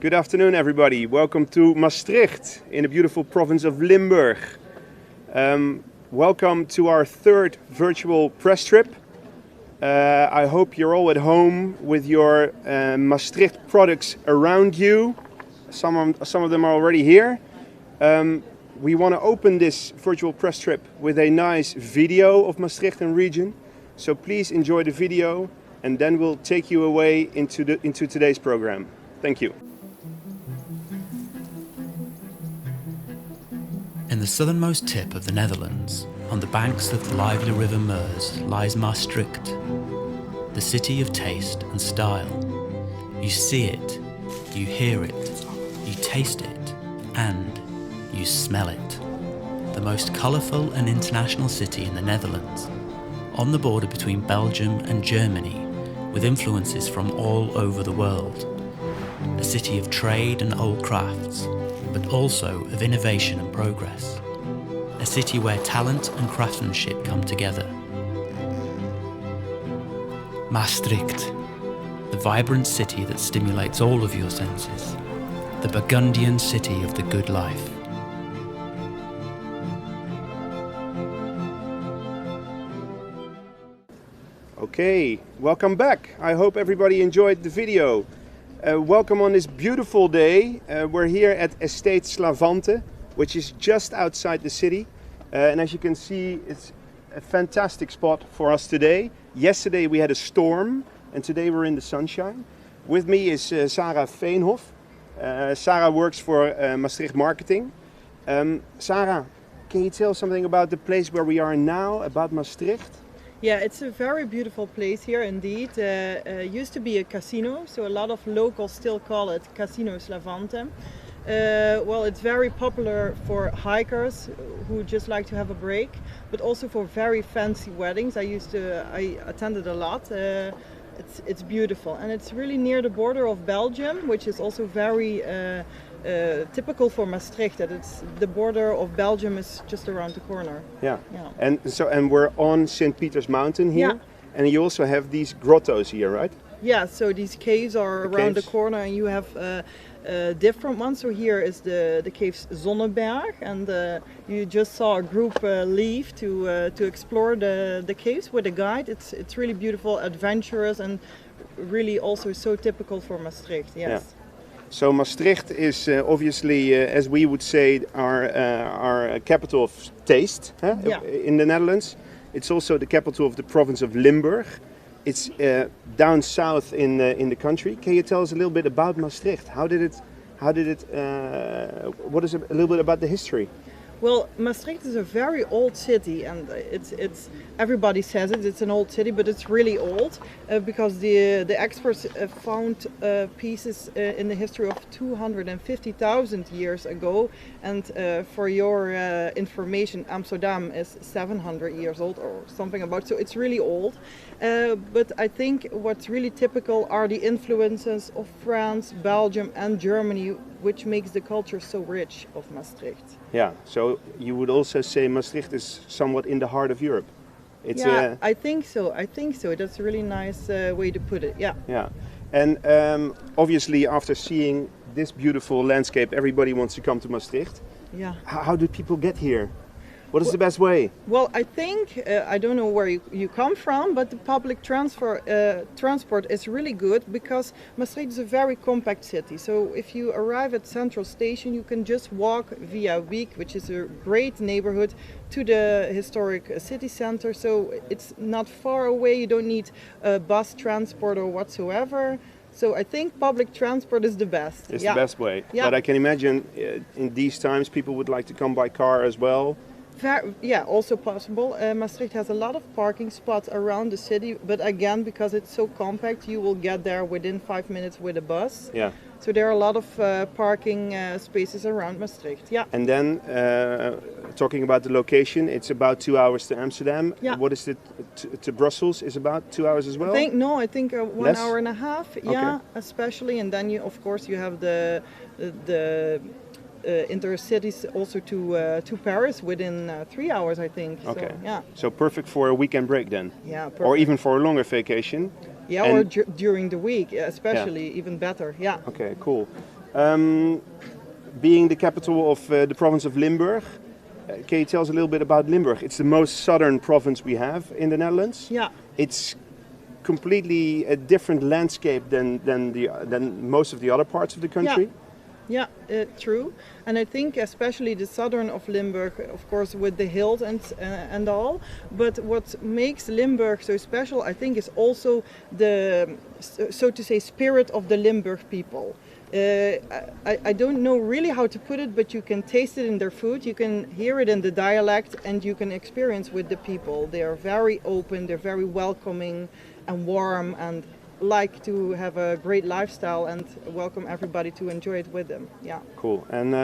Good afternoon, everybody. Welcome to Maastricht in the beautiful province of Limburg. Welcome to our third virtual press trip. I hope you're all at home with your Maastricht products around you. Some of them are already here. We want to open this virtual press trip with a nice video of Maastricht and region. So please enjoy the video, and then we'll take you away into today's program. Thank you. In the southernmost tip of the Netherlands, on the banks of the lively river Meers, lies Maastricht, the city of taste and style. You see it, you hear it, you taste it, and you smell it. The most colourful and international city in the Netherlands, on the border between Belgium and Germany, with influences from all over the world. A city of trade and old crafts, but also of innovation and progress. A city where talent and craftsmanship come together. Maastricht, the vibrant city that stimulates all of your senses. The Burgundian city of the good life. Okay, welcome back. I hope everybody enjoyed the video. Welcome on this beautiful day. We're here at Estate Slavante, which is just outside the city. And as you can see, it's a fantastic spot for us today. Yesterday we had a storm, and today we're in the sunshine. With me is Sarah Veenhoff. Sarah works for Maastricht Marketing. Sarah, can you tell something about the place where we are now, about Maastricht? Yeah, it's a very beautiful place here indeed. Used to be a casino, so a lot of locals still call it Casino Slavante. Well, it's very popular for hikers who just like to have a break, but also for very fancy weddings. I attended a lot. It's beautiful, and it's really near the border of Belgium, which is also very typical for Maastricht. That it's the border of Belgium is just around the corner. Yeah. And we're on St. Peter's Mountain here, yeah. And you also have these grottos here, right? Yeah. So these caves are around the corner, and you have different ones. So here is the caves Zonneberg, and you just saw a group leave to explore the caves with a guide. It's really beautiful, adventurous, and really also so typical for Maastricht. Yes. Yeah. So Maastricht is obviously, as we would say, our capital of taste in the Netherlands. It's also the capital of the province of Limburg. It's down south in the country. Can you tell us a little bit about Maastricht? What is a little bit about the history? Well, Maastricht is a very old city, and it's everybody says it's an old city, but it's really old because the experts found pieces in the history of 250,000 years ago. And for your information, Amsterdam is 700 years old or something about. So it's really old. But I think what's really typical are the influences of France, Belgium, and Germany, which makes the culture so rich of Maastricht. Yeah, so you would also say Maastricht is somewhat in the heart of Europe. I think so. That's a really nice way to put it. Yeah. Yeah, and obviously after seeing this beautiful landscape, everybody wants to come to Maastricht. Yeah. How do people get here? What is the best way? Well, I think, I don't know where you come from, but the public transport is really good because Maastricht is a very compact city. So if you arrive at Central Station, you can just walk via Wiek, which is a great neighborhood, to the historic city center. So it's not far away. You don't need bus transport or whatsoever. So I think public transport is the best. It's the best way. Yeah. But I can imagine in these times people would like to come by car as well. Also possible. Maastricht has a lot of parking spots around the city, but again, because it's so compact, you will get there within 5 minutes with a bus. Yeah. So there are a lot of parking spaces around Maastricht. Yeah. And then, talking about the location, it's about 2 hours to Amsterdam. Yeah. What is it to Brussels? Is about 2 hours as well? I think 1 Less? hour and a half. Yeah, okay. Especially, and then you have the intercities also to Paris within 3 hours, I think. Okay. So, yeah. So perfect for a weekend break then. Yeah. Perfect. Or even for a longer vacation. Yeah, or during the week, especially, even better. Yeah. Okay, cool. Being the capital of the province of Limburg, can you tell us a little bit about Limburg? It's the most southern province we have in the Netherlands. Yeah. It's completely a different landscape than most of the other parts of the country. Yeah, true. And I think especially the southern of Limburg, of course, with the hills and all. But what makes Limburg so special, I think, is also the, so to say, spirit of the Limburg people. I don't know really how to put it, but you can taste it in their food, you can hear it in the dialect, and you can experience with the people. They are very open, they're very welcoming and warm, and like to have a great lifestyle and welcome everybody to enjoy it with them. Yeah. Cool. And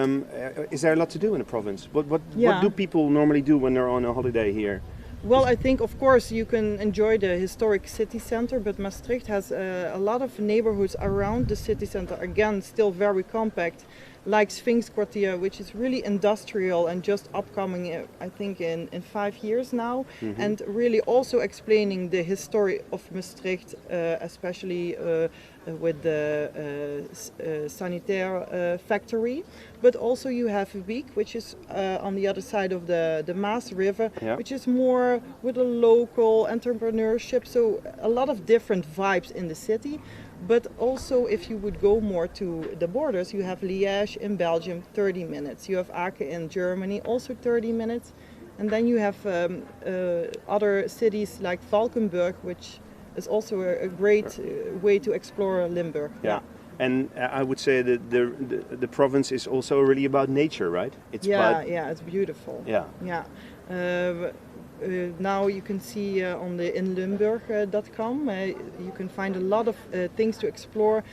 is there a lot to do in the province? What do people normally do when they're on a holiday here? Well, I think, of course, you can enjoy the historic city center, but Maastricht has a lot of neighborhoods around the city center, again, still very compact, like Sphinxkwartier, which is really industrial and just upcoming, I think, in 5 years now, and really also explaining the history of Maastricht, especially with the sanitaire factory. But also you have Wiek, which is on the other side of the Maas River, which is more with a local entrepreneurship, so a lot of different vibes in the city. But also if you would go more to the borders, you have Liège in Belgium, 30 minutes. You have Aachen in Germany, also 30 minutes. And then you have other cities like Valkenburg, which is also a great way to explore Limburg. Yeah. And I would say that the province is also really about nature, right? It's it's beautiful. Yeah. Now you can see on the inlimburg.com, you can find a lot of things to explore.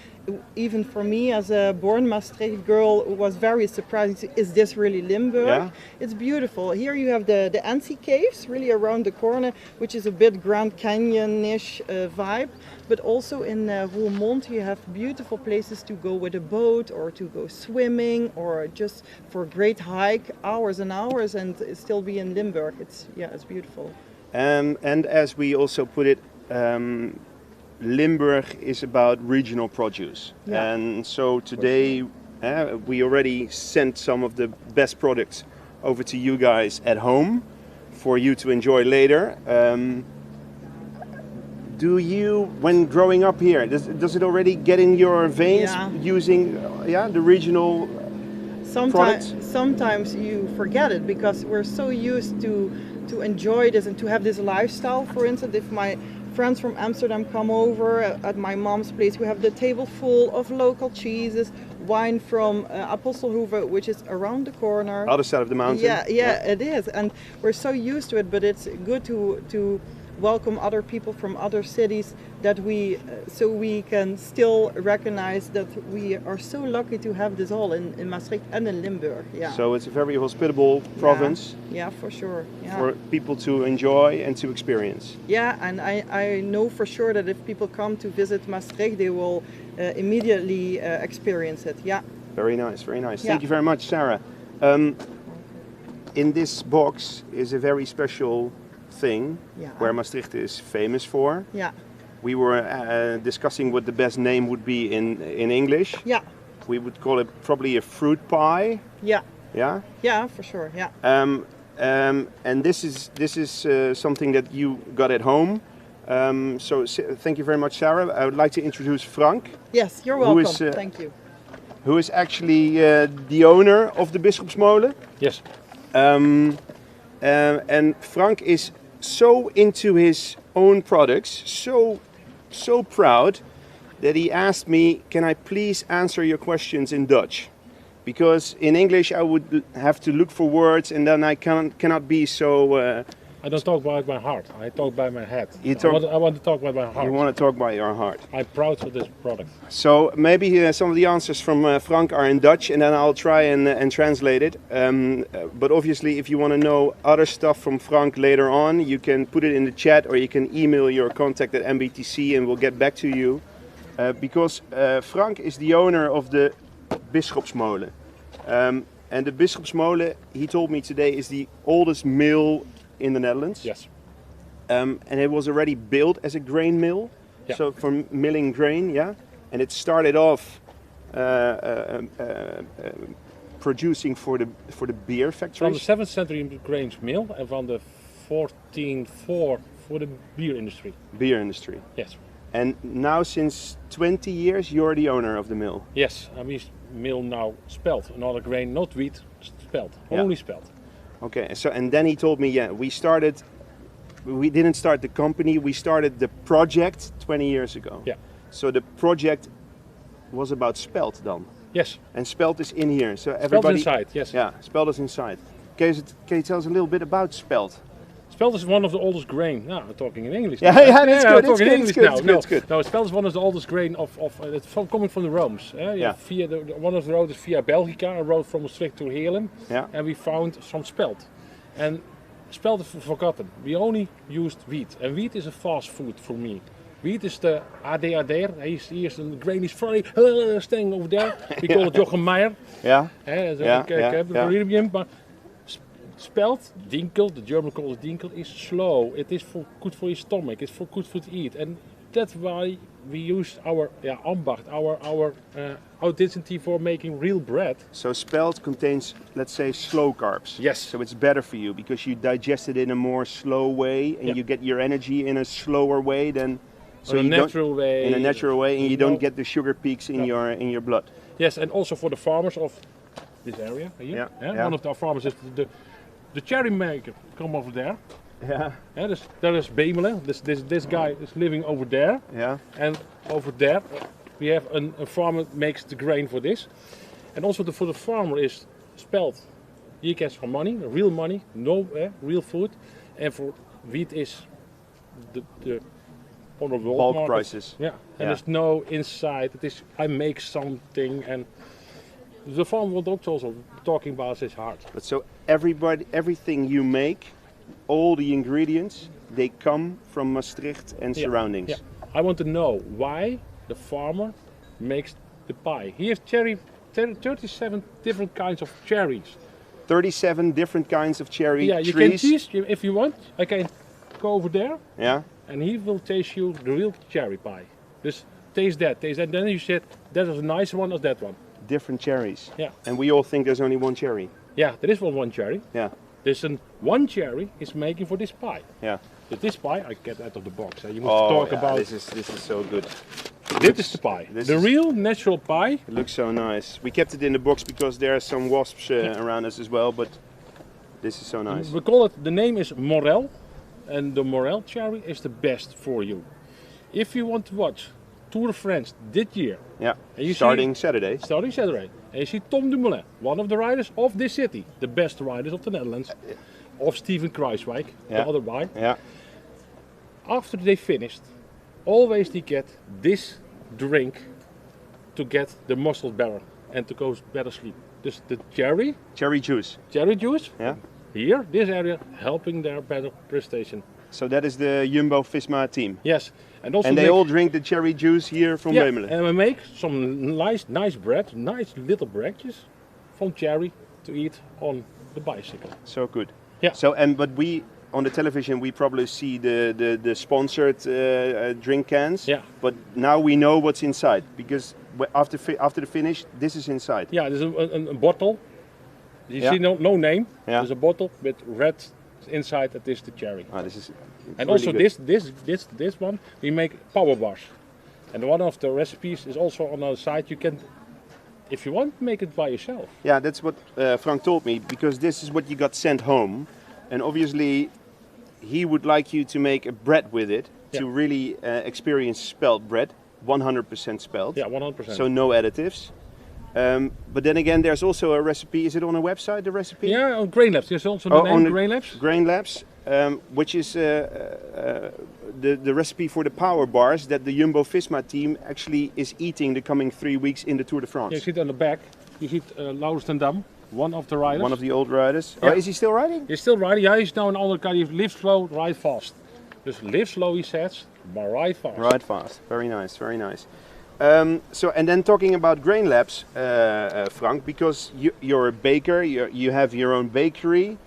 Even for me, as a born Maastricht girl, it was very surprising. Is this really Limburg? Yeah. It's beautiful. Here you have the Annecy Caves, really around the corner, which is a bit Grand Canyon-ish vibe. But also in Roermond, you have beautiful places to go with a boat or to go swimming or just for a great hike, hours and hours, and still be in Limburg. It's beautiful. And as we also put it, Limburg is about regional produce. Yeah. And so today we already sent some of the best products over to you guys at home for you to enjoy later. Do you, when growing up here, does it already get in your veins using the regional products? Sometimes you forget it because we're so used to enjoy this and to have this lifestyle. For instance, if my friends from Amsterdam come over at my mom's place, we have the table full of local cheeses, wine from Apostelhoeve, which is around the corner. Other side of the mountain. Yeah, it is. And we're so used to it, but it's good to welcome other people from other cities that so we can still recognize that we are so lucky to have this all in Maastricht and in Limburg. Yeah. So it's a very hospitable province. Yeah, for sure. Yeah. For people to enjoy and to experience. Yeah, and I know for sure that if people come to visit Maastricht, they will immediately experience it. Yeah. Very nice, very nice. Thank you very much, Sarah. In this box is a very special thing where Maastricht is famous for. Yeah. We were discussing what the best name would be in English. Yeah. We would call it probably a fruit pie. Yeah. Yeah. Yeah, for sure. Yeah. And this is something that you got at home. So thank you very much, Sarah. I would like to introduce Frank. Yes, you're welcome. Thank you. Who is actually the owner of the Bisschopsmolen. Yes. And Frank is so into his own products, so proud, that he asked me, can I please answer your questions in Dutch? Because in English I would have to look for words and then I cannot be so... I don't talk by my heart, I talk by my head. I want to talk by my heart. You want to talk by your heart. I'm proud of this product. So maybe some of the answers from Frank are in Dutch and then I'll try and translate it. But obviously if you want to know other stuff from Frank later on, you can put it in the chat or you can email your contact at NBTC and we'll get back to you. Because Frank is the owner of the Bisschopsmolen. And the Bisschopsmolen, he told me today, is the oldest mill in the Netherlands. Yes. And it was already built as a grain mill, so for milling grain, and it started off producing for the beer From factories. the 7th century grains mill and from the 1404 for the beer industry. Beer industry. Yes. And now since 20 years you're the owner of the mill. Yes, and we mill now spelt, another grain, not wheat, spelt, Yeah. only spelt. Okay, so and then he told me, yeah, we didn't start the company, we started the project 20 years ago. Yeah. So the project was about spelt then. Yes. And spelt is in here. So Spelt everybody inside, yes. Yeah, spelt is inside. Can you tell us a little bit about spelt? Spelt is one of the oldest grain. Now I'm talking in English. Yeah, now. yeah, that's good. I'm talking in It's English good. now. It's good. No, It's good. no, spelt is one of the oldest grain it's coming from the Romans. Yeah. Via one of the roads is via Belgica, a road from Maastricht to Heerlen. Yeah. And we found some spelt. And spelt is forgotten. We only used wheat. And wheat is a fast food for me. Wheat is the ADADR. Here's the grain is very staying over there. We call it Jochem Meijer. Yeah. Yeah. But spelt, dinkel, the German calls it dinkel, is slow. It is good for your stomach. It's good for to eat. And that's why we use our ambacht, our authenticity for making real bread. So spelt contains, let's say, slow carbs. Yes. So it's better for you because you digest it in a more slow way and Yeah. you get your energy in a slower way than In a natural way. In a natural way, and you don't No. get the sugar peaks in your blood. Yes, and also for the farmers of this area here. Yeah, yeah. One of our farmers is the cherry maker. Come over there. Yeah. There is Bemelen. This guy is living over there. Yeah. And over there we have a farmer makes the grain for this. And also for the farmer is spelt. He gets some money, real money, real food. And for wheat is the on the world Bulk market. prices. Yeah. And there's no inside. It is I make something and the farmer was also talking about his heart. But so everything you make, all the ingredients, they come from Maastricht and surroundings. Yeah. I want to know why the farmer makes the pie. He has 37 different kinds of cherries. 37 different kinds of cherry Yeah, you trees. can taste if you want. I can go over there Yeah. and he will taste you the real cherry pie. Just taste that. Then you said that is a nicer one or that one. Different cherries. Yeah. And we all think there's only one cherry. Yeah, there is one cherry. Yeah. There's one cherry is making for this pie. Yeah. But this pie I get out of the box. You must talk about. This is so good. This is the pie. This The is- real natural pie. It looks so nice. We kept it in the box because there are some wasps around us as well, but this is so nice. We call it, the name is Morel, and the Morel cherry is the best for you. If you want to watch Tour de France this year, Yeah. And you Starting Saturday. starting Saturday, and you see Tom Dumoulin, one of the riders of this city, the best riders of the Netherlands, of Steven Kruiswijk, Yeah. the other guy. Yeah. After they finished, always they get this drink to get the muscles better and to go better sleep. Dus the cherry Cherry juice. juice, Yeah. here, this area, helping their better prestation. So that is the Jumbo-Visma team. Yes, and also And they make- all drink the cherry juice here from Bemelen. and we make some nice bread, nice little breadjes from cherry to eat on the bicycle. So good. Yeah. So but we on the television we probably see the sponsored drink cans. Yeah. But now we know what's inside because after the finish, this is inside. Yeah, there's a bottle. You Yeah. see no name. Yeah. There's a bottle with red inside. That is the cherry. Ah, this is. And really also good. this one we make power bars. And one of the recipes is also on the side. You can, if you want, make it by yourself. Yeah, that's what Frank told me because this is what you got sent home, and obviously he would like you to make a bread with it to Yeah. really experience spelt bread, 100% spelt. Yeah, 100%. So no additives. But then again, there's also a recipe. Is it on a website? The recipe? yeah, on Grain Labs. There's also the Oh, name on the Grain Labs. Grain Labs, which is the recipe for the power bars that the Jumbo-Visma team actually is eating the coming 3 weeks in the Tour de France. You see it on the back. You see Laurens ten Dam, one of the riders. One of the old riders. Yeah. Oh, is he still riding? He's still riding. Yeah, he's now an older guy. He lives slow, ride fast. Just live slow, he says, but ride fast. Ride fast. Very nice, very nice. So, and then talking about Grain Labs, Frank, because you're a baker, you have your own bakery,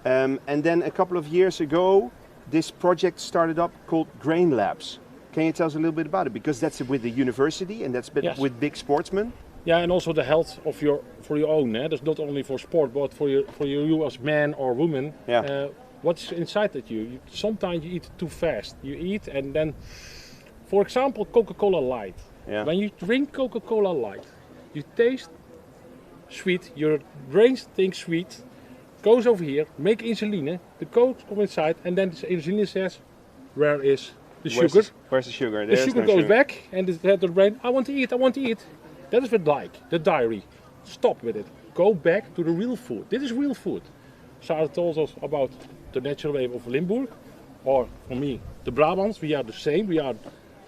and then a couple of years ago, this project started up called Grain Labs. Can you tell us a little bit about it? Because that's with the university and that's Yes. with big sportsmen. Yeah, and also the health of for your own. That's not only for sport, but for you as man or woman. Yeah. What's inside that sometimes you eat too fast. You eat and then, for example, Coca-Cola Light. Yeah. When you drink Coca-Cola Light, you taste sweet. Your brain thinks sweet, goes over here, make insulin. The Coke comes inside, and then the insulin says, "Where is the sugar?" Where's the sugar? The sugar goes back, and the brain, I want to eat, I want to eat. That is what the diary. Stop with it. Go back to the real food. This is real food. Sarah told us about the natural way of Limburg, or for me, the Brabants. We are the same. We are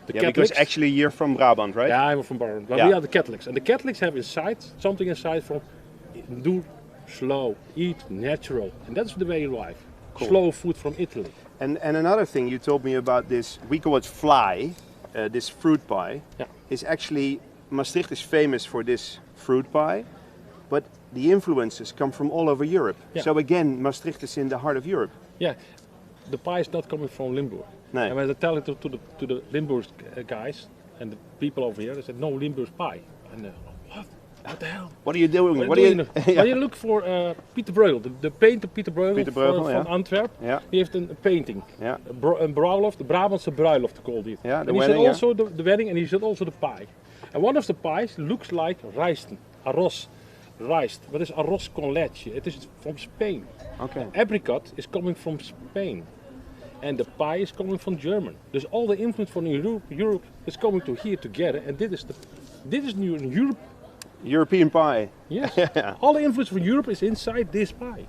the Catholics. Because actually you're from Brabant, right? Yeah, I'm from Brabant. But we are the Catholics, and the Catholics have something inside from do slow, eat natural, and that's the way of life. Cool. Slow food from Italy. And another thing you told me about this, we call it fly, this fruit pie, is actually, Maastricht is famous for this fruit pie, but the influences come from all over Europe. Yeah. So again, Maastricht is in the heart of Europe. Yeah, the pie is not coming from Limburg. No. And when I tell it to the Limburg guys and the people over here, they said, no, Limburg pie. And what? What the hell? What are you doing? What are you doing? Well, you look for Pieter Bruegel, the painter Pieter Bruegel, from Antwerp. Yeah. He heeft een painting. Yeah. Een bruiloft, the Brabantse bruiloft called it. Yeah, and he wedding, said also the wedding, and he said also the pie. And one of the pies looks like rijsten, arroz, rijst. What is arroz con leche? It is from Spain. Okay. Apricot is coming from Spain. And the pie is coming from German. Dus all the influence from Europe is coming to here together, and this is new in Europe. European pie. Yes. All the influence from Europe is inside this pie.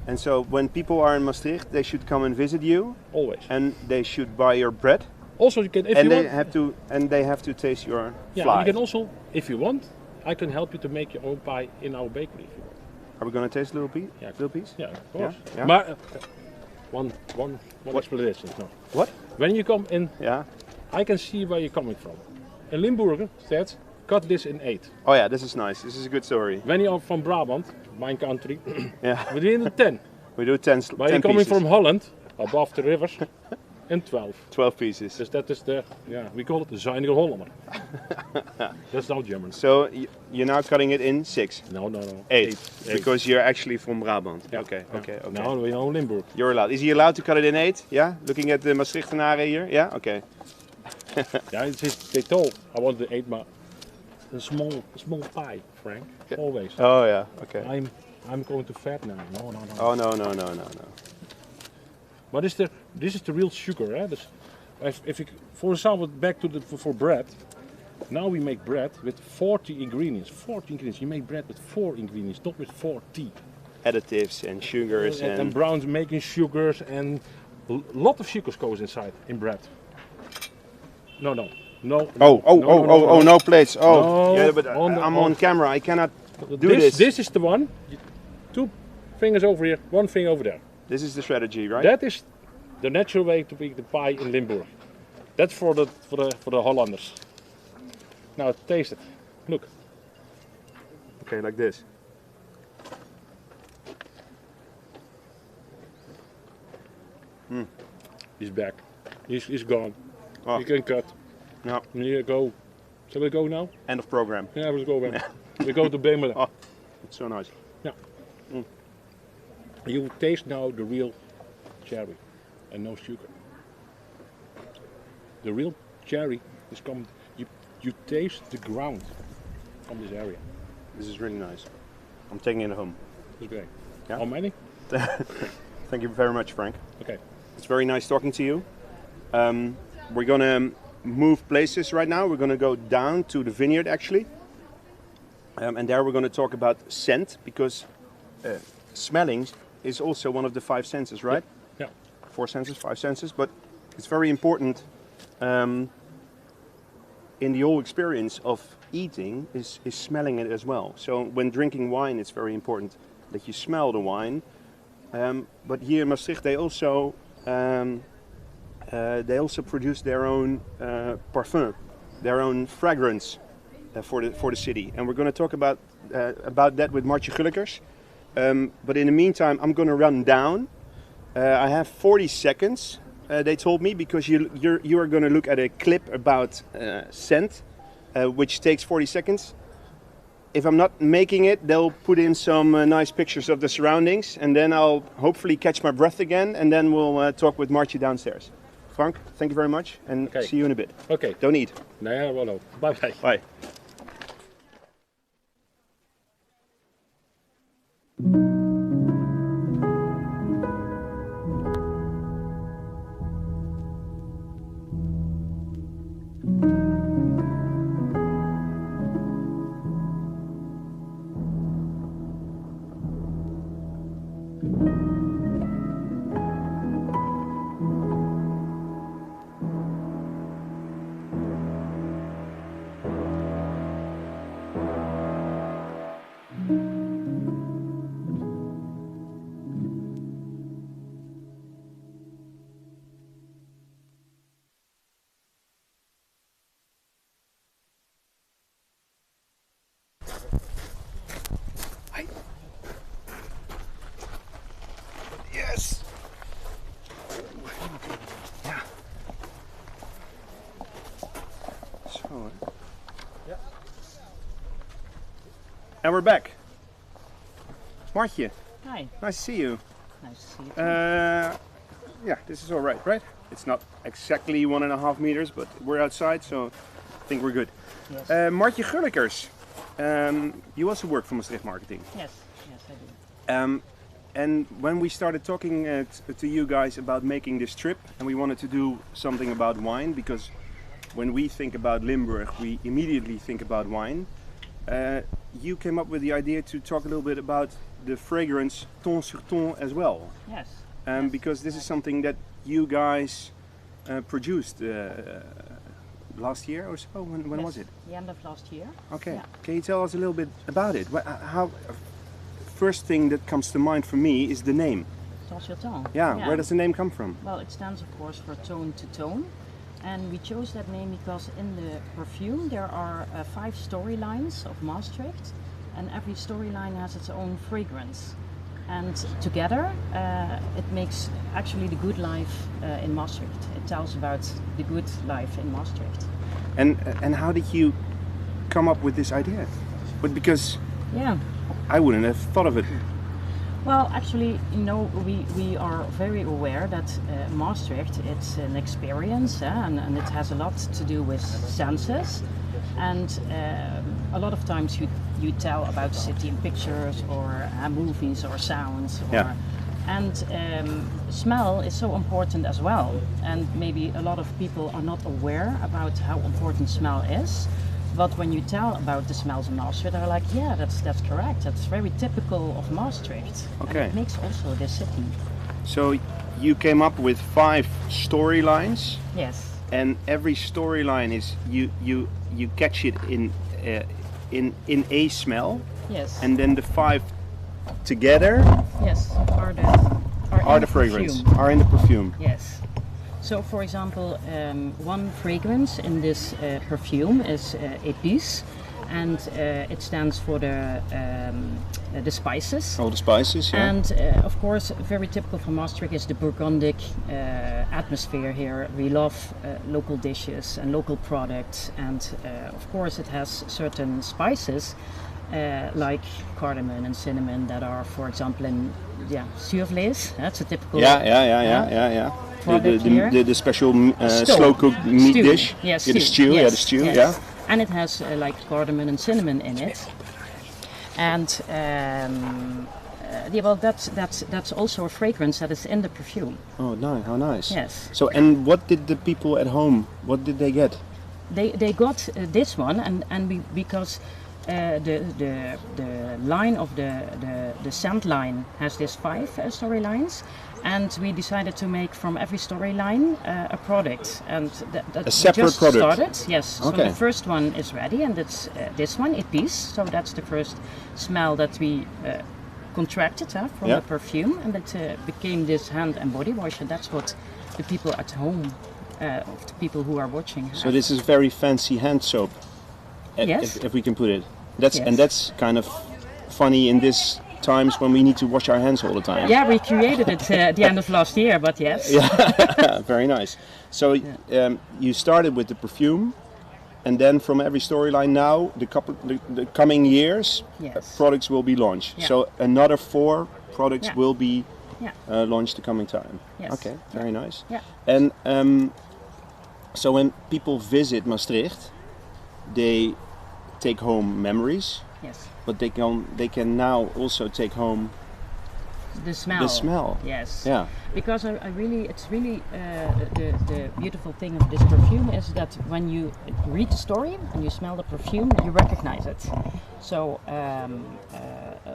And so when people are in Maastricht, they should come and visit you. Always. And they should buy your bread. Also, you can. If and you they want, have to taste your yeah, fly. you can also, if you want, I can help you to make your own pie in our bakery. If you want. Are we going to taste a little piece? Yeah. Little piece? Yeah, of course. Yeah? Maar one explanation. No. What? When you come in, Yeah. I can see where you're coming from. A Limburger said, cut this in 8. Oh yeah, this is nice. This is a good story. When you are from Brabant, my country, Yeah. we do 10. We do 10 When you're coming pieces. from Holland, above the rivers, in 12. 12 pieces. Dus that is we call it the zuinige Hollander. That's not German. So you're now cutting it in 6? No. 8. Because you're actually from Brabant. Yeah. Okay. Now we know Limburg. You're allowed. Is he allowed to cut it in 8? Yeah? Looking at the Maastrichtenaren here? Yeah? Okay. Yeah, they told I want the 8, but a small pie, Frank. Yeah. Always. Oh yeah, okay. I'm going to fat now. No. Oh no. But this is the real sugar, eh? If you, for example, back to for bread. Now we make bread with 40 ingredients. 40 ingredients. You make bread with 4 ingredients, not with 40. Additives and sugars and browns making sugars, and a lot of sugars goes inside in bread. No. Oh, no plates. Oh, no, yeah, but I'm on camera. I cannot do this. This is the one. 2 fingers over here, 1 finger over there. This is the strategy, right? That is the natural way to make the pie in Limburg. That's for the Hollanders. Now taste it. Look. Okay, like this. He's back. He's gone. Oh. You can cut. No. Here go. Shall we go now? End of program. Yeah, let's go back. We go to Bemelen. Oh, it's so nice. Yeah. You taste now the real cherry and no sugar. The real cherry is coming. You taste the ground from this area. This is really nice. I'm taking it home. It's great. Yeah? How many? Thank you very much, Frank. Okay. It's very nice talking to you. We're gonna move places right now. We're gonna go down to the vineyard actually. And there we're gonna talk about scent, because smelling is also one of the 5 senses, right? Yeah. 4 senses, 5 senses, but it's very important in the whole experience of eating is smelling it as well. So when drinking wine, it's very important that you smell the wine. But here in Maastricht, they also produce their own parfum, their own fragrance for the city. And we're going to talk about that with Martje Gullikers. But in the meantime, I'm going to run down. I have 40 seconds. They told me, because you are going to look at a clip about scent, which takes 40 seconds. if I'm not making it, they'll put in some nice pictures of the surroundings, and then I'll hopefully catch my breath again, and then we'll talk with Martje downstairs. Frank, thank you very much, and see you in a bit. Okay. Don't eat. Nee, well, no. Bye-bye. Bye. Yes. Ja. Zo. Ja. And we're back. Martje, Hi, nice to see you. nice to see you. Yeah, this is all right, right? It's not exactly 1.5 meters, but we're outside, so I think we're good. Yes. Martje Gullikers, you also work for Maastricht Marketing. Yes, I do. And when we started talking to you guys about making this trip, and we wanted to do something about wine, because when we think about Limburg, we immediately think about wine. You came up with the idea to talk a little bit about the fragrance Ton sur Ton as well. Yes. Because this is something that you guys produced last year or so. When was it? The end of last year. Okay. Yeah. Can you tell us a little bit about it? How? First thing that comes to mind for me is the name. Ton sur Ton. Yeah. Where does the name come from? Well, it stands, of course, for tone to tone. And we chose that name because in the perfume there are 5 storylines of Maastricht, and every storyline has its own fragrance. And together it makes actually the good life in Maastricht. It tells about the good life in Maastricht. And how did you come up with this idea? But because Yeah. I wouldn't have thought of it. Well, actually, you know, we are very aware that Maastricht, it's an experience, and it has a lot to do with senses. And a lot of times you tell about the city in pictures or movies or sounds. Yeah. And smell is so important as well. And maybe a lot of people are not aware about how important smell is. But when you tell about the smells in Maastricht, they're like, yeah, that's correct. That's very typical of Maastricht. Okay. And it makes also the city. So you came up with 5 storylines, Yes. and every storyline is you catch it in a smell, Yes. and then the 5 together yes. Are are the fragrance, are in the perfume. Yes. So, for example, one fragrance in this perfume is épice, and it stands for the spices. Oh, the spices, yeah. And of course, very typical for Maastricht is the Burgundic atmosphere here. We love local dishes and local products, and of course, it has certain spices like cardamom and cinnamon that are, for example, in zuurvlees. That's a typical. Yeah. The special Stew. slow cooked meat Stew. dish. Yes, Yeah, the stew. stew. Yes, Yeah, the stew. yes. Yeah. And it has like cardamom and cinnamon in it. And well, that's also a fragrance that is in the perfume. Oh, nice. How nice. Yes. So, and what did the people at home? What did they get? They got this one, and because the line of the scent line has these 5 storylines, and we decided to make from every storyline a product, and that A separate just product? started. Yes. Okay. So the first one is ready, and it's this one, épice. So that's the first smell that we contracted from Yeah. the perfume, and it became this hand and body wash, and that's what the people at home, of the people who are watching, have. So this is very fancy hand soap. Yes. If we can put it. That's Yes. and that's kind of funny in this times when we need to wash our hands all the time. Yeah, we created it at the end of last year, but yes. Yeah, very nice. So you started with the perfume, and then from every storyline now, the coming years, Yes. products will be launched. Yeah. So another 4 products Yeah. will be Yeah. launched the coming time. Yes. Okay, very nice. Yeah. And so when people visit Maastricht, they take home memories, Yes. but they can now also take home The smell. the smell. Yes. Yeah. Because it's really the beautiful thing of this perfume is that when you read the story and you smell the perfume, you recognize it. So,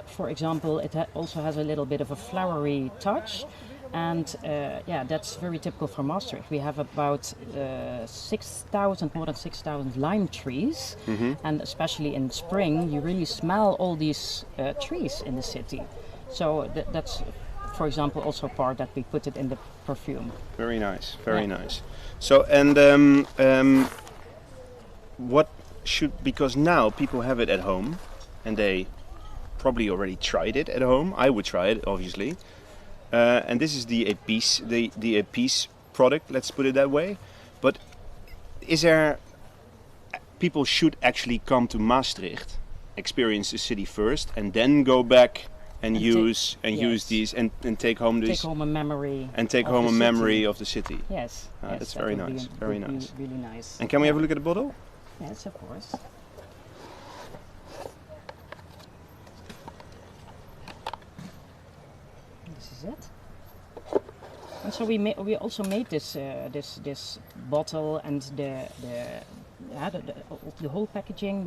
for example, it also has a little bit of a flowery touch, and yeah, that's very typical for Maastricht. We have about more than 6,000 lime trees, and especially in spring, you really smell all these trees in the city. So that's, for example, also part that we put it in the perfume. Very nice, very Yeah. nice. So, and what should, because now people have it at home, and they probably already tried it at home. I would try it, obviously. And this is the Épice, the Épice product. Let's put it that way. But is there? People should actually come to Maastricht, experience the city first, and then go back and use yes. these and take home these. Take home a memory. And take of home the a memory city. of the city. Yes. Yes, That's that very would be nice. Very would be nice. Really nice. And can we have a look at the bottle? Yes, of course. This is it. And so we also made this this bottle and the whole packaging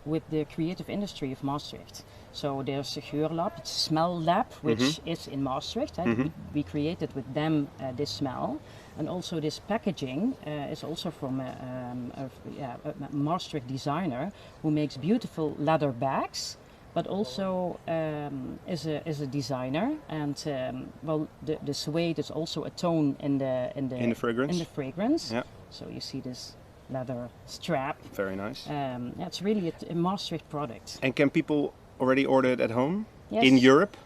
with the creative industry of Maastricht. So there's a Geurlab, it's a smell lab, which is in Maastricht. We created with them this smell. And also this packaging is also from a Maastricht designer who makes beautiful leather bags, but also is a designer. And well, the suede is also a tone in the fragrance. In the fragrance. Yeah. So you see this leather strap. Very nice. Yeah, it's really a Maastricht product. And can people already order it at home? Yes. In Europe?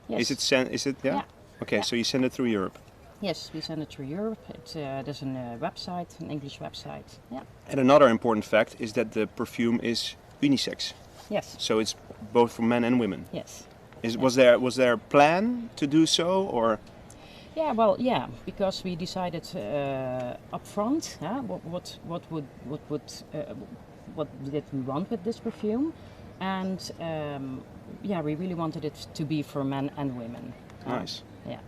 Yes. Is it yeah? Yeah. Okay, Yeah. so you send it through Europe. Yes, we send it through Europe. There's a website, an English website. Yeah. And another important fact is that the perfume is unisex. Yes. So it's both for men and women. Yes. Was there a plan to do so, or? Yeah, well, yeah, because we decided up front, what did we want with this perfume, and yeah, we really wanted it to be for men and women. Nice. Yeah.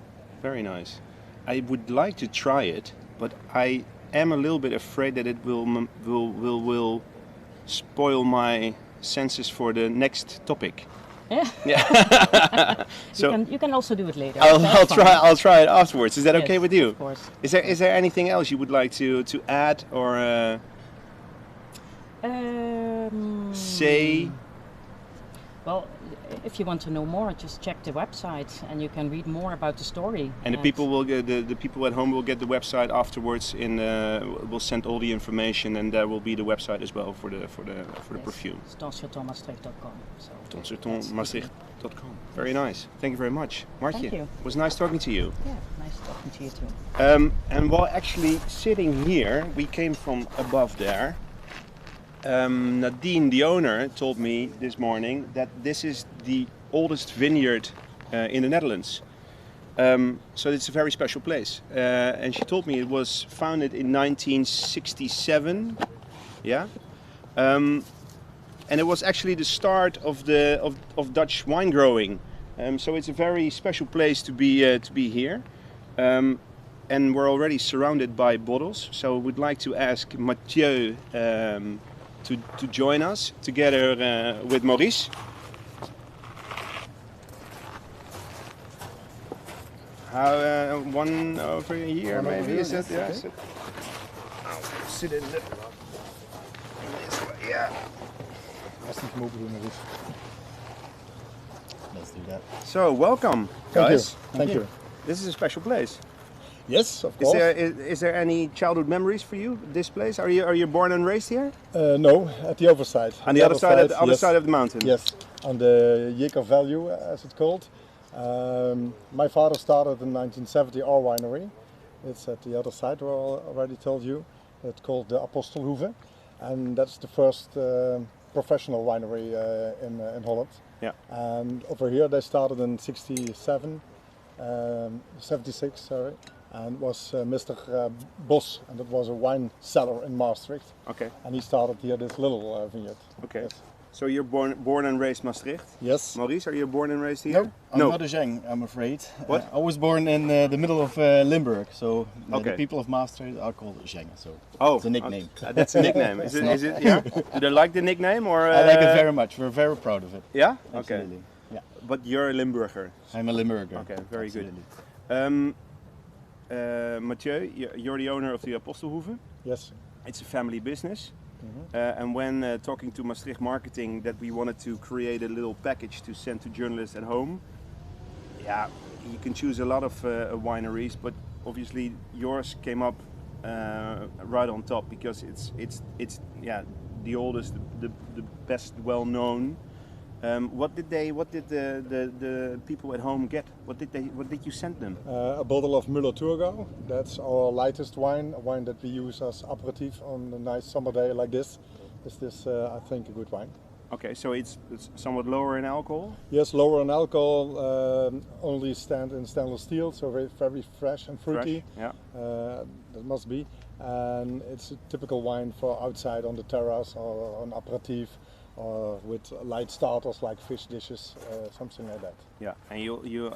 Very nice. I would like to try it, but I am a little bit afraid that it will spoil my senses for the next topic. Yeah. Yeah. So you can also do it later. I'll try it afterwards. Is that Yes, okay with you? Of course. Is there anything else you would like to add or say? Well, if you want to know more, just check the website and you can read more about the story. And the people will get the people at home will get the website afterwards. We'll send all the information, and there will be the website as well for the perfume. It's Maastricht.com. So Maastricht.com. Very nice. Thank you very much, Martje. Thank you. It was nice talking to you. Yeah, nice talking to you too. And while actually sitting here, we came from above there. Nadine, the owner, told me this morning that this is the oldest vineyard in the Netherlands. So it's a very special place. And she told me it was founded in 1967. Yeah. And it was actually the start of Dutch wine growing. So it's a very special place to be here. And we're already surrounded by bottles. So we'd like to ask Mathieu to join us together with Maurice. How one over here maybe is it? Yeah. Sit in this way. Yeah. Let's do that. So welcome, Thank guys. you. Thank you. This is a special place. Yes, of Is course. is there any childhood memories for you? This place? Are you born and raised here? No, at the other side. On the other side, at the other yes. side of the mountain. Yes, on the Jeker Valley, as it's called. My father started in 1970 our winery. It's at the other side, where I already told you. It's called the Apostelhoeve. and that's the first professional winery in Holland. Yeah. And over here they started in 76, sorry, and was Mr. Bos, and that was a wine cellar in Maastricht. Okay. And he started here this little vineyard. Okay. Yes. So you're born and raised Maastricht? Yes. Maurice, are you born and raised here? No, I'm not a Zheng, I'm afraid. What? I was born in the middle of Limburg, so the people of Maastricht are called Zheng, so it's a nickname. That's a nickname. Is it? Yeah. Do they like the nickname or? I like it very much. We're very proud of it. Yeah. Absolutely. Okay. Yeah. But you're a Limburger. I'm a Limburger. Okay, very Absolutely. good. Mathieu, you're the owner of the Apostelhoeve. Yes. It's a family business. And when talking to Maastricht Marketing that we wanted to create a little package to send to journalists at home, yeah, you can choose a lot of wineries, but obviously yours came up right on top because it's the oldest, the best well known. What did the people at home get? What did you send them? A bottle of Müller-Thurgau. That's our lightest wine, a wine that we use as aperitif on a nice summer day like this. Is this, I think, a good wine? Okay, so it's somewhat lower in alcohol. Yes, lower in alcohol. Only stand in stainless steel, so very fresh and fruity. Fresh, yeah. That must be. And it's a typical wine for outside on the terrace or on aperitif, or with light starters like fish dishes, something like that. Yeah, and you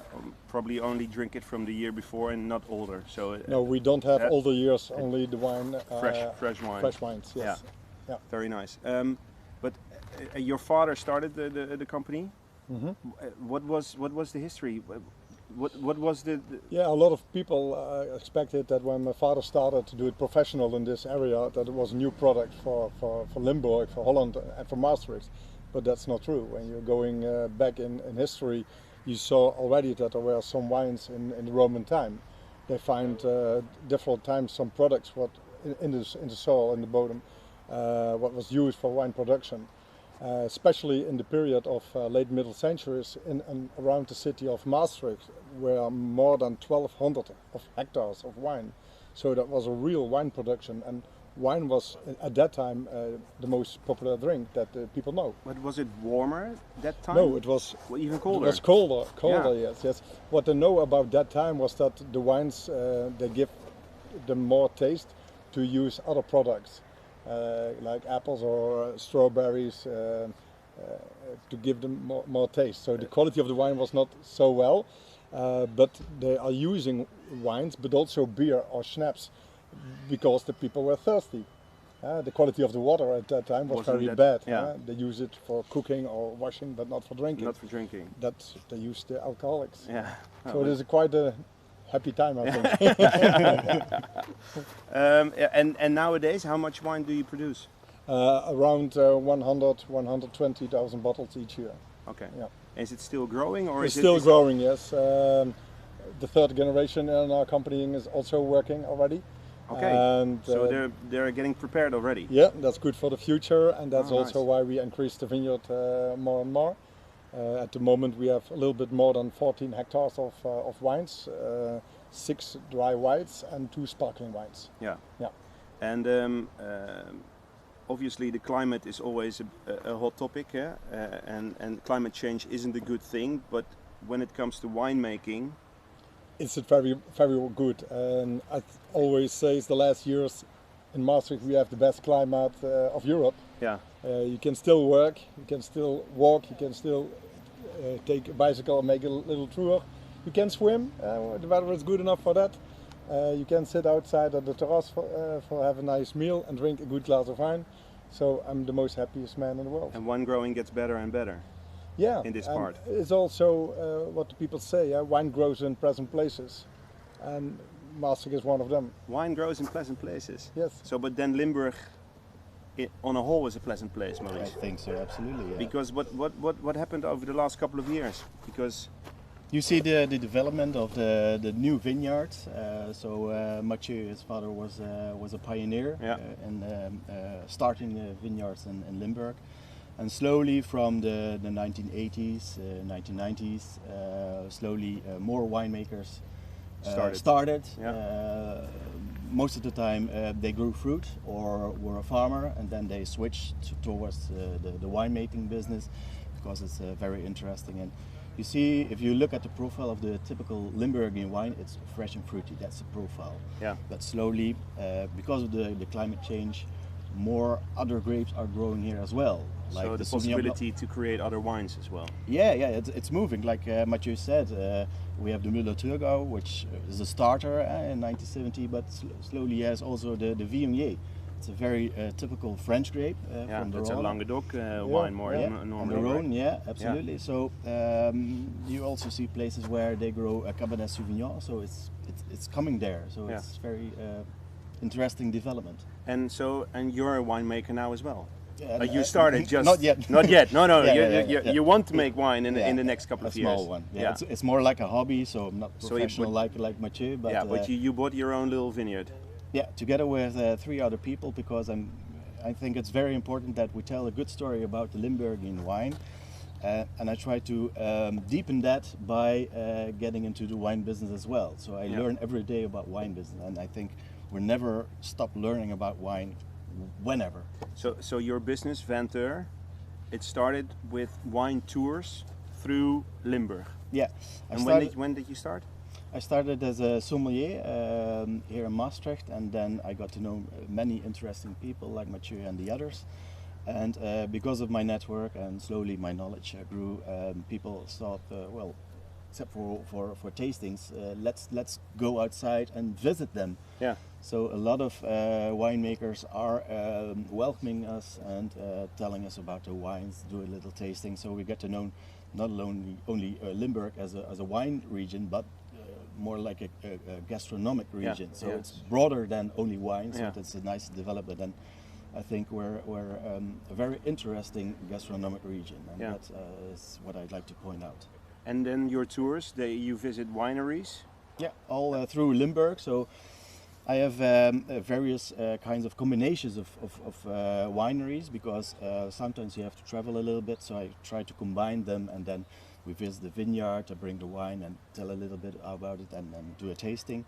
probably only drink it from the year before and not older. So no, we don't have older years. Only the wine. Fresh wine. Fresh wines. Yes. Yeah. Very nice. But your father started the company. Mm-hmm. What was the history? What was the? Yeah, a lot of people expected that when my father started to do it professional in this area, that it was a new product for Limburg, for Holland, and for Maastricht. But that's not true. When you're going back in history, you saw already that there were some wines in the Roman time. They find different times some products what in the soil, in the bottom, what was used for wine production. Especially in the period of late middle centuries in and around the city of Maastricht, where more than 1,200 hectares of wine. So that was a real wine production, and wine was at that time the most popular drink that people know. But was it warmer that time? No, it was even colder. It was colder. Yeah. Yes. What they know about that time was that the wines they give them more taste to use other products. Like apples or strawberries to give them more taste. So the quality of the wine was not so well, but they are using wines, but also beer or schnapps, because the people were thirsty. The quality of the water at that time was very bad. Yeah. They use it for cooking or washing, but not for drinking. Not for drinking. They use the alcoholics. Yeah. So it is quite a happy time, I think. And nowadays, how much wine do you produce? Around 120,000 bottles each year. Okay. Yeah. Is it still growing, or it's is still it growing? Yes. The third generation in our company is also working already. Okay. And, so they're getting prepared already. Yeah, that's good for the future, and that's also nice. why we increase the vineyard more and more. At the moment we have a little bit more than 14 hectares of wines, 6 dry whites and 2 sparkling wines. Yeah. Yeah. And obviously the climate is always a hot topic, and climate change isn't a good thing, but when it comes to winemaking, it's very, very good. And I always say the last years in Maastricht we have the best climate of Europe. Yeah. You can still work, you can still walk, you can still take a bicycle and make a little tour. You can swim, the weather is good enough for that. You can sit outside at the terrace for have a nice meal and drink a good glass of wine. So I'm the most happiest man in the world. And wine growing gets better and better. Yeah, in this part. It's also what the people say, wine grows in pleasant places. And Maastricht is one of them. Wine grows in pleasant places? Yes. So, but then Limburg on a whole is a pleasant place, Maurice? I think so, absolutely. Yeah. Because what happened over the last couple of years? Because you see the development of the new vineyards. So Mathieu, his father, was a pioneer in starting the vineyards in Limburg. And slowly from the 1980s, 1990s, slowly more winemakers started. Yeah. most of the time they grew fruit or were a farmer, and then they switched towards the winemaking business because it's very interesting. And you see, if you look at the profile of the typical Limburgian wine, it's fresh and fruity. That's the profile. Yeah. But slowly, because of the climate change, more other grapes are growing here as well. Like so the possibility to create other wines as well. Yeah, it's moving. Like Mathieu said, we have the Müller-Thurgau, which is a starter in 1970, but slowly has also the Viognier. It's a very typical French grape from the Rhone. It's a Languedoc wine more normally. The Rhone, right? yeah, absolutely. Yeah. So you also see places where they grow a Cabernet Sauvignon, so it's coming there. So it's very interesting development. And you're a winemaker now as well. Yeah, you started just not yet. Not yet. No. Yeah, you want to make wine in the next couple of years. A small one. Yeah. It's more like a hobby, so I'm not professional like Mathieu. But but you bought your own little vineyard. Yeah, together with 3 other people, because I think it's very important that we tell a good story about the Limburgian wine, and I try to deepen that by getting into the wine business as well. So I learn every day about wine business, and I think we'll never stop learning about wine, whenever. So your business, Venteur, it started with wine tours through Limburg. Yeah. When did you start? I started as a sommelier here in Maastricht, and then I got to know many interesting people like Mathieu and the others. And because of my network and slowly my knowledge grew, people thought, well, except for tastings, let's go outside and visit them. Yeah. So a lot of winemakers are welcoming us and telling us about the wines, do a little tasting, so we get to know not only Limburg as a wine region, but more like a gastronomic region. So it's broader than only wine, so it's a nice development. And I think we're a very interesting gastronomic region, and that is what I'd like to point out. And then your tours, you visit wineries? Yeah, all through Limburg. So I have various kinds of combinations of wineries, because sometimes you have to travel a little bit, so I try to combine them, and then we visit the vineyard, I bring the wine and tell a little bit about it, and do a tasting.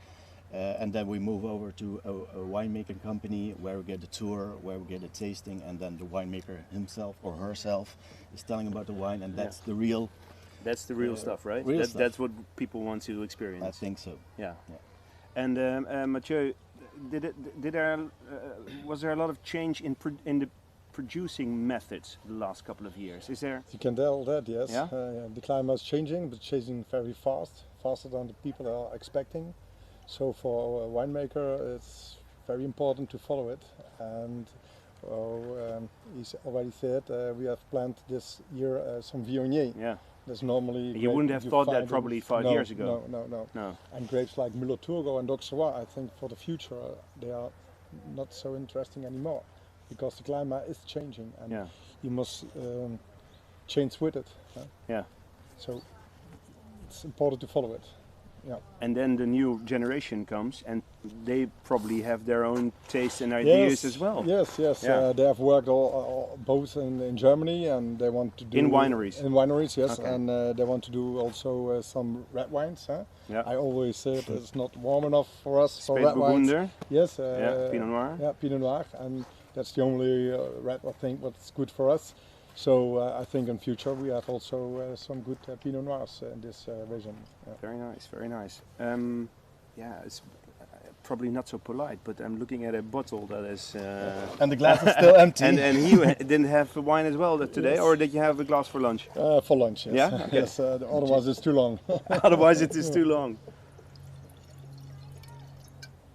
And then we move over to a winemaking company where we get a tour, where we get a tasting, and then the winemaker himself or herself is telling about the wine, and that's the real... That's the real stuff, right? Stuff. That's what people want to experience. I think so. Yeah. And Mathieu, was there a lot of change in the producing methods the last couple of years? Is there? You can tell that, yes. Yeah? The climate is changing, but changing very fast, faster than the people are expecting. So for a winemaker, it's very important to follow it. And he's already said we have planned this year some Viognier. Yeah. That's normally. You wouldn't have thought that probably 5 years ago. No. And grapes like Müller-Thurgau and d'Auxerrois, I think for the future they are not so interesting anymore, because the climate is changing, and you must change with it. Yeah. So it's important to follow it. Yeah. And then the new generation comes, and they probably have their own taste and ideas as well. Yes. Yeah. They have worked both in Germany, and they want to do in wineries. In wineries, yes, okay. And they want to do also some red wines. Yeah. I always say it's not warm enough for us for red Burgunder. wines. Yes. Pinot Noir. Yeah, Pinot Noir, and that's the only red I think what's good for us. So I think in future we have also some good Pinot Noirs in this region. Yeah. Very nice. It's probably not so polite, but I'm looking at a bottle that is... and the glass is still empty. and he didn't have wine as well today, or did you have a glass for lunch? For lunch, yes. Yeah? Okay. Yes, otherwise it's too long. Otherwise it is too long.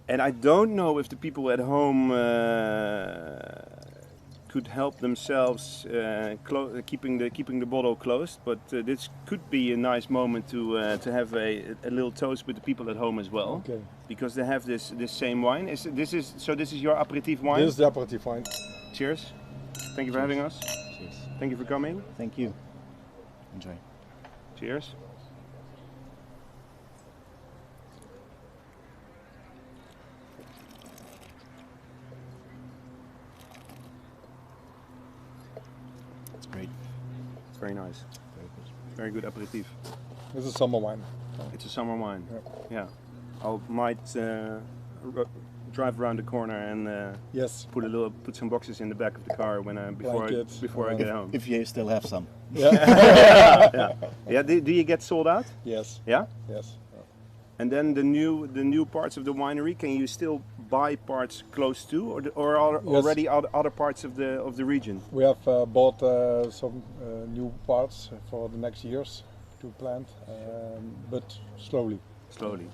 And I don't know if the people at home could help themselves keeping the bottle closed, but this could be a nice moment to have a little toast with the people at home as well. Okay. Because they have this same wine. This is your aperitif wine? This is the aperitif wine. Cheers. Thank you for having us. Cheers. Thank you for coming. Thank you. Enjoy. Cheers. Great. It's very nice. Very good. Very good aperitif. This is summer wine. It's a summer wine. Yeah. I might drive around the corner and Yes. put some boxes in the back of the car when before I get home. If you still have some. Yeah. Yeah. Do you get sold out? Yes. Yeah. Yes. And then the new parts of the winery, can you still buy parts close to, or are Yes. already other parts of the region? We have bought some new parts for the next years to plant, but slowly. Slowly,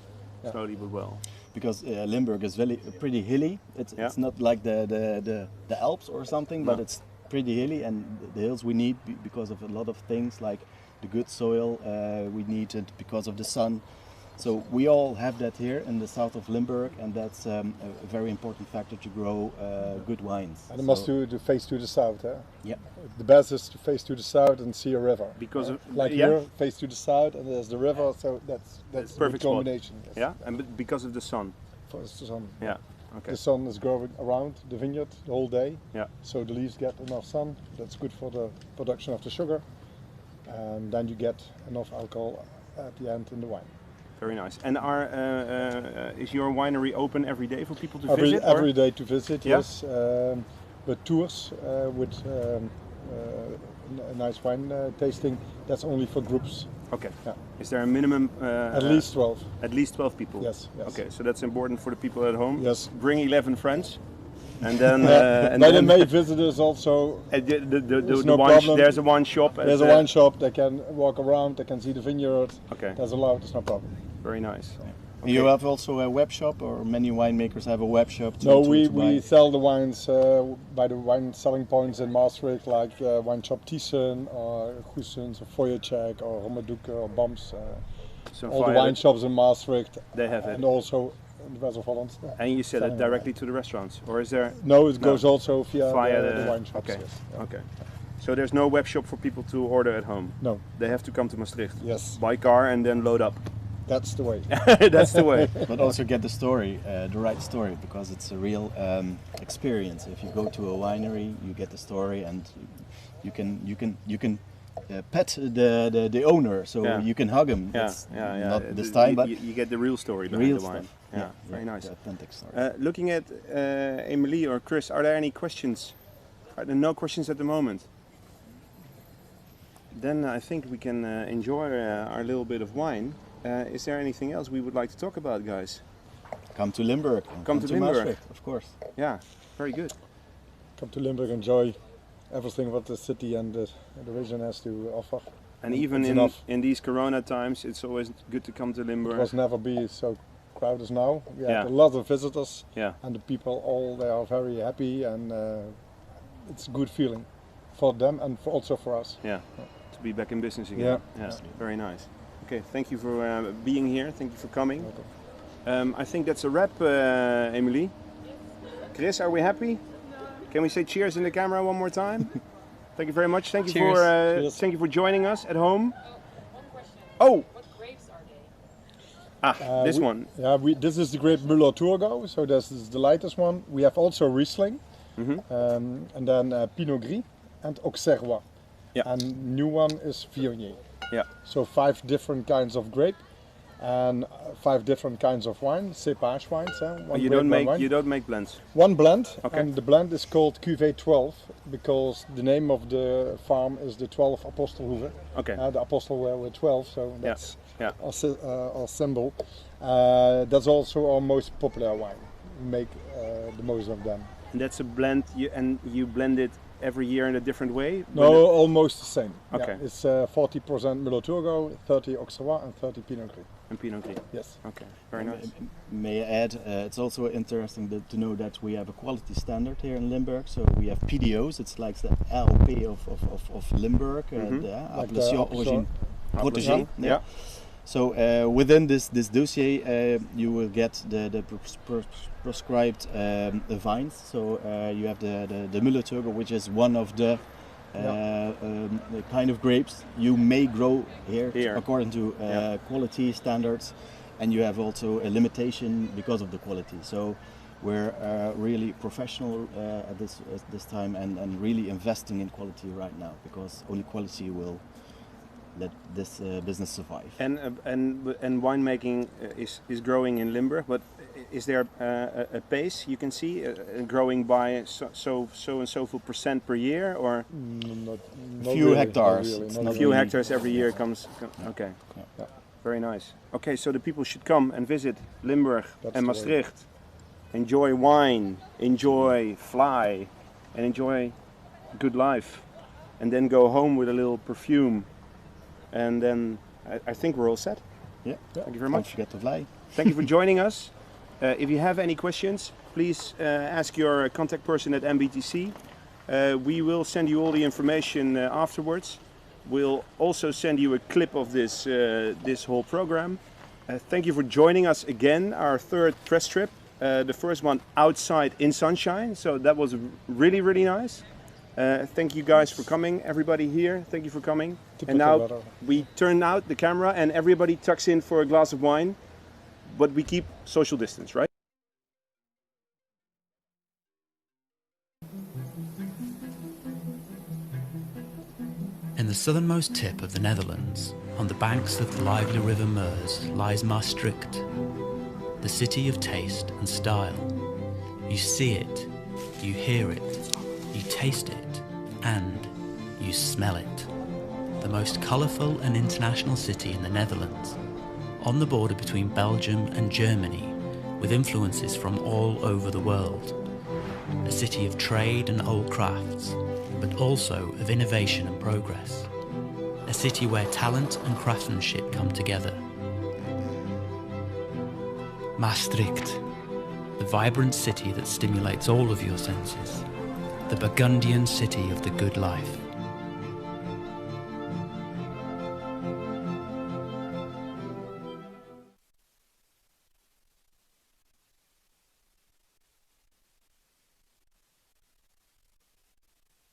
Yeah. slowly but well. Because Limburg is pretty hilly. It's not like the Alps or something, but it's pretty hilly, and the hills we need because of a lot of things like the good soil. We need it because of the sun. So we all have that here in the south of Limburg, and that's a very important factor to grow good wines. And it must to face to the south. Yeah. The best is to face to the south and see a river. Because of here, face to the south, and there's the river. So that's a perfect good spot. combination. Yes. Yeah, and because of the sun. For the sun. Yeah. Okay. The sun is growing around the vineyard the whole day. Yeah. So the leaves get enough sun. That's good for the production of the sugar, and then you get enough alcohol at the end in the wine. Very nice. And is your winery open every day for people to visit? Every day to visit, Yeah? yes. But tours with a nice wine tasting, that's only for groups. Okay. Yeah. Is there a minimum? At least 12. At least 12 people. Yes, yes. Okay, so that's important for the people at home. Yes. Bring 11 friends, and then But they may visit us also. The no wine problem. there's a wine shop. There's a wine shop. They can walk around. They can see the vineyard. Okay. That's allowed. It's no problem. Very nice. You have also a web shop, or many winemakers have a web shop? No, to we buy? sell the wines by the wine selling points in Maastricht, like wine shop Thyssen or Goesens or Feuercheck or Hommeduke or Bams. So All the via wine shops in Maastricht. They have it. And also in the West of Holland. And you sell it selling directly to the restaurants, or is there? No, it goes also via the the wine shops. Okay. Yes. Yeah. Okay. So there's no web shop for people to order at home. No. They have to come to Maastricht. Yes. By car and then load up. That's the way. That's the way. But also get the story, the right story, because it's a real experience. If you go to a winery, you get the story, and you can pet the owner, so you can hug him. Not this time, but you get the real story behind real the wine. stuff. Yeah, very nice. The authentic story. Looking at Emily or Chris, are there any questions? Are there no questions at the moment? Then I think we can enjoy our little bit of wine. Is there anything else we would like to talk about, guys? Come to Limburg. Come to Limburg. Maastricht, of course. Yeah, very good. Come to Limburg, enjoy everything what the city and the region has to offer. And even in these Corona times, it's always good to come to Limburg. It was never be so crowded as now. We Yeah. had a lot of visitors, Yeah. and the people they are very happy, and it's a good feeling for them and also for us. Yeah, to be back in business again. Yeah. Very nice. Okay, thank you for being here. Thank you for coming. I think that's a wrap, Emily. Chris, are we happy? Can we say cheers in the camera one more time? Thank you very much. Thank you Cheers. for Cheers. thank you for joining us at home. One question. Oh, What grapes are they? this one. Yeah, this is the grape Müller Thurgau, so this is the lightest one. We have also Riesling, and then Pinot Gris and Auxerrois. Yeah. And new one is Viognier. Yeah. So 5 different kinds of grape and 5 different kinds of wine, cépage wines. One You grape, don't one make wine. blends. One blend, Okay. and the blend is called Cuvée 12 because the name of the farm is the 12 Apostelhoeve. Okay. The Apostel were 12, so that's Yeah. our symbol. That's also our most popular wine. We make the most of them. And that's a blend. You blend it every year in a different way. No, almost the same. Okay. Yeah, it's 40% Müller Thurgau, 30 Auxerrois, and 30 Pinot Gris. And Pinot Gris. Yes. Okay. Very nice. May I add, it's also interesting to know that we have a quality standard here in Limburg. So we have PDOs, it's like the LP of Limburg, Like Appellation the Origine Protégée. Appellation, yeah. So within this dossier, you will get the prescribed vines. So you have the Müller Thurgau, which is one of the kind of grapes you may grow here. According to quality standards, and you have also a limitation because of the quality. So we're really professional at this time and really investing in quality right now, because only quality will let this business survive. And winemaking is growing in Limburg, but is there a pace you can see growing by so and so full percent per year, or Not few really, hectares. Not really, It's not not a few really. hectares every year comes? Okay, Yeah. very nice. Okay, so the people should come and visit Limburg That's and the way. Maastricht. Enjoy wine, enjoy fly, and enjoy good life, and then go home with a little perfume, and then I think we're all set. Yeah. Thank you very Don't much. forget to fly. Thank you for joining us. If you have any questions, please ask your contact person at NBTC. We will send you all the information afterwards. We'll also send you a clip of this whole program. Thank you for joining us again, our third press trip. The first one outside in sunshine, so that was really, really nice. Thank you guys for coming, everybody here, thank you for coming. And now we turn out the camera and everybody tucks in for a glass of wine, but we keep social distance, right? In the southernmost tip of the Netherlands, on the banks of the lively river Meers, lies Maastricht, the city of taste and style. You see it, you hear it, you taste it, and you smell it. The most colourful and international city in the Netherlands, on the border between Belgium and Germany, with influences from all over the world. A city of trade and old crafts, but also of innovation and progress. A city where talent and craftsmanship come together. Maastricht, the vibrant city that stimulates all of your senses. The Burgundian city of the good life.